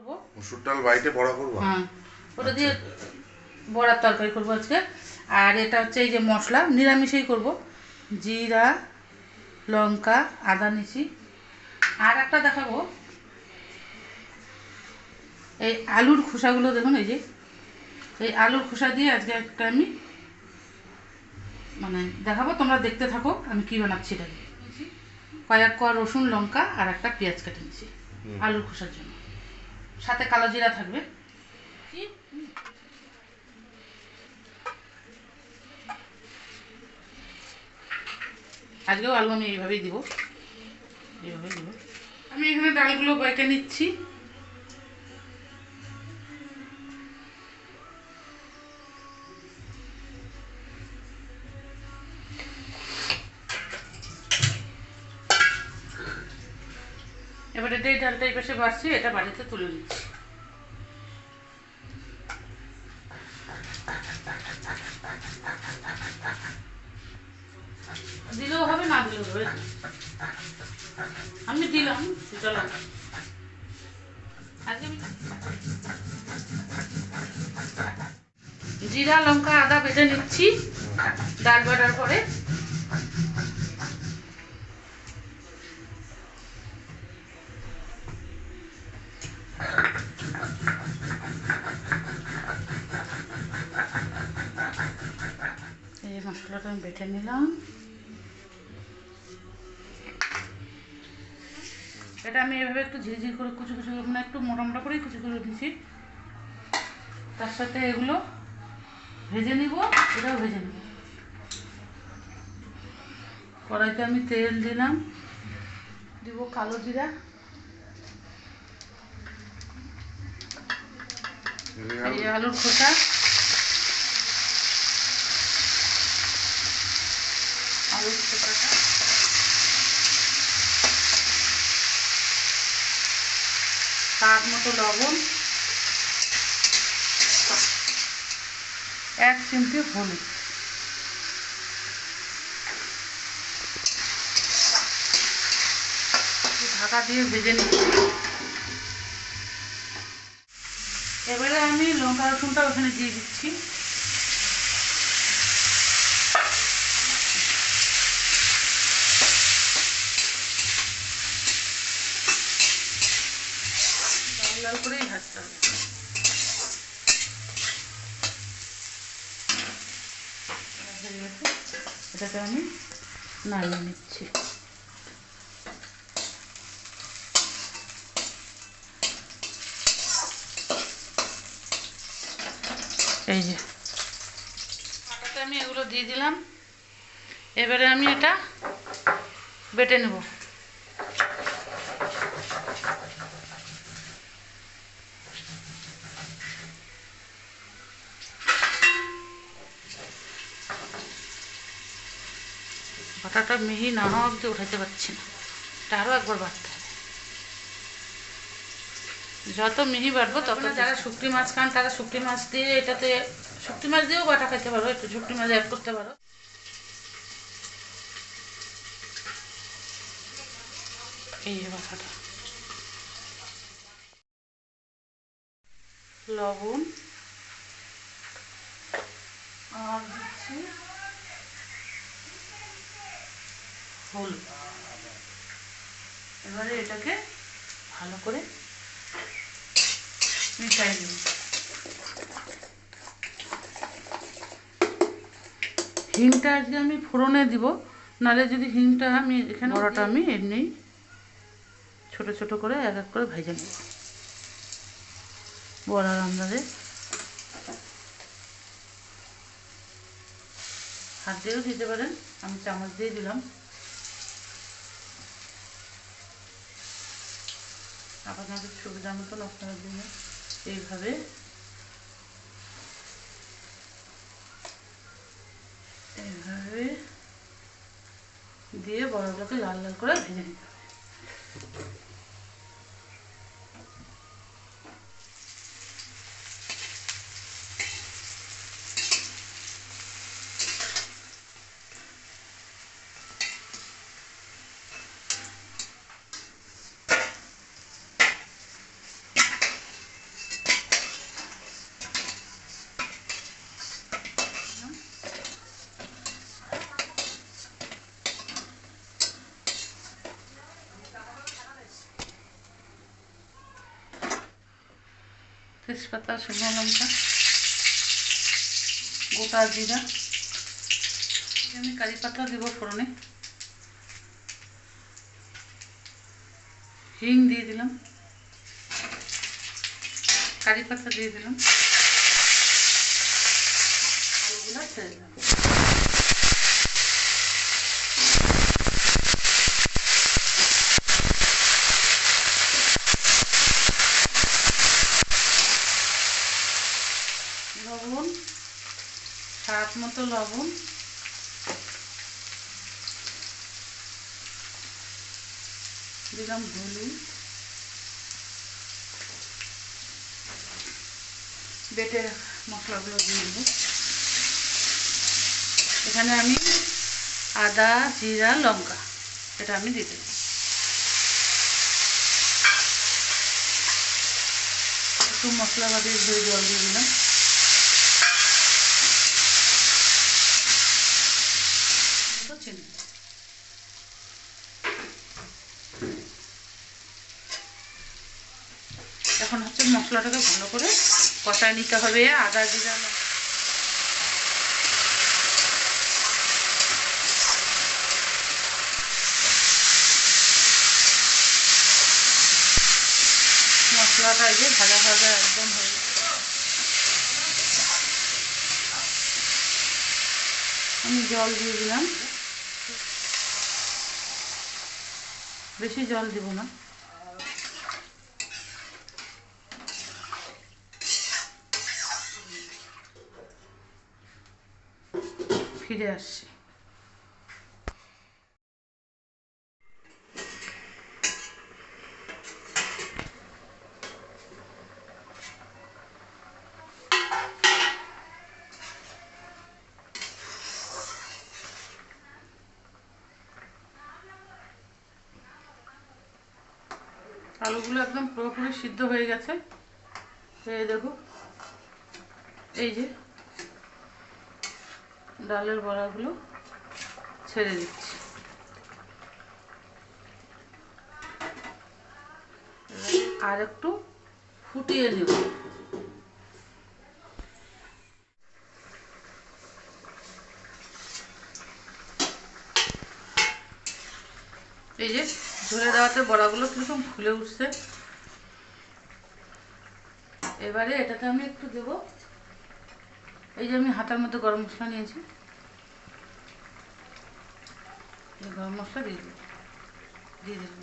মসুর ডাল বাইটে বড়া করব। হ্যাঁ, ওটা দিয়ে বড়ার তরকারি করবো আজকে। আর এটা হচ্ছে এই যে মশলা, নিরামিষেই করব। জিরা, লঙ্কা, আদা নিছি। আর একটা দেখাবো, এই আলুর খোসাগুলো দেখুন, এই যে এই আলুর খোসা দিয়ে আজকে একটা আমি মানে দেখাবো, তোমরা দেখতে থাকো আমি কী বানাচ্ছি। এটা কয়েক কোয়া রসুন, লঙ্কা আর একটা পেঁয়াজ কেটে নিচ্ছি আলুর খোসার জন্য, সাথে কালো জিরা থাকবে। আজকেও আলু আমি এইভাবেই দিব। আমি এখানে ডালগুলো বেটে নিচ্ছি। এবার এটা এই ডালটা এই পাশে বাড়ছি, এটা বাড়িতে তুলে নিচ্ছি। দিলেও হবে, না দিলেও হবে, আমি দিলাম। চলো আজকে জিরা, লঙ্কা, আদা বেটে নিচ্ছি ডাল বাটার পরে। এই মশলাটা আমি বেটে নিলাম। এটা আমি এভাবে একটু ঝিরিঝিরি করে কুচি কুচি, মানে একটু মোটা মোটা করেই কুচি করে দিচ্ছি। তার সাথে এগুলো ভেজে নিব, এটাও ভেজে নিব। কড়াইতে আমি তেল দিলাম, দিব কালো জিরা, এই আলুর খোসা, আলুর খোসাটা, স্বাদ মতো লবণ, 1 চিমটি হলুদ। ঢাকা দিয়ে ভেজে নিচ্ছি। এবারে আমি লঙ্কা রসুনটা ওখানে দিয়ে দিচ্ছি। লাল লাল করেই ভাজতে হবে। এটাকে আমি নাড়িয়ে নিচ্ছি। এই যে আটাতে আমি এগুলো দিয়ে দিলাম। এবারে আমি এটা বেটে নেব। বাটাটা মিহি না হওয়া অব্দি উঠাতে পারছি না, এটা আরও একবার বাটতে হবে। যত মিহি বাটবো তত। যারা শুকটি মাছ খান তারা শুকটি মাছ দিয়ে, এটাতে শুকটি মাছ দিয়েও বাটা খেতে পারো, একটু শুকটি মাছ অ্যাড করতে পারো। এই যে বাটাটা, লবণ আর দিচ্ছি হলুদ। এবারে এটাকে ভালো করে মিশাই নিই। হিংটা আজকে আমি ফোড়নে দিব, নাহলে যদি হিংটা আমি এখানে, বড়াটা আমি এমনি ছোট ছোট করে এক এক করে ভেজে নেব বড়ার আন্দাজে। হাত দিয়েও দিতে পারেন, আমি চামচ দিয়ে দিলাম। আপনাদের সুবিধা মতন আপনারা দিন এইভাবে। এইভাবে দিয়ে বড়াগুলোকে লাল লাল করে ভেজে নিতে হবে। তেজপাতা, শুকনো লঙ্কা, গোটা জিরা, আমি কারি পাতা দেবো ফোড়নে, হিং দিয়ে দিলাম, কারি পাতা দিয়ে দিলাম, আলুগুলো ছেড়ে দিলাম। লবণ, স্বাদ মতো লবণ, দিলাম হলুদ, বেটে মশলাগুলো দিয়ে দেবো। এখানে আমি আদা, জিরা, লঙ্কা এটা আমি দিয়ে দেবো। একটু মশলা বাদে ধরে জল দিয়ে দিলাম। চিনি, এখন হচ্ছে মশলাটাকে ভালো করে কষায় নিতে হবে। আদা, জিরা, মশলাটা এই যে ভাজা ভাজা একদম হয়ে গেছে। আমি জল দিয়ে দিলাম, বেশি জল দিব না। ফিরে আসছি। আলুগুলো একদম পুরোপুরি সিদ্ধ হয়ে গেছে। এই দেখো, এই যে ডালের বড়াগুলো ছেড়ে দিচ্ছি। আর একটু ফুটিয়ে নেব। এই যে ঝরে দেওয়াতে বড়াগুলো কিরকম ফুলে উঠছে। এবারে এটাতে আমি একটু দেবো, এই যে আমি হাতার মধ্যে গরম মশলা নিয়েছি, গরম মশলা দিয়ে দিলাম।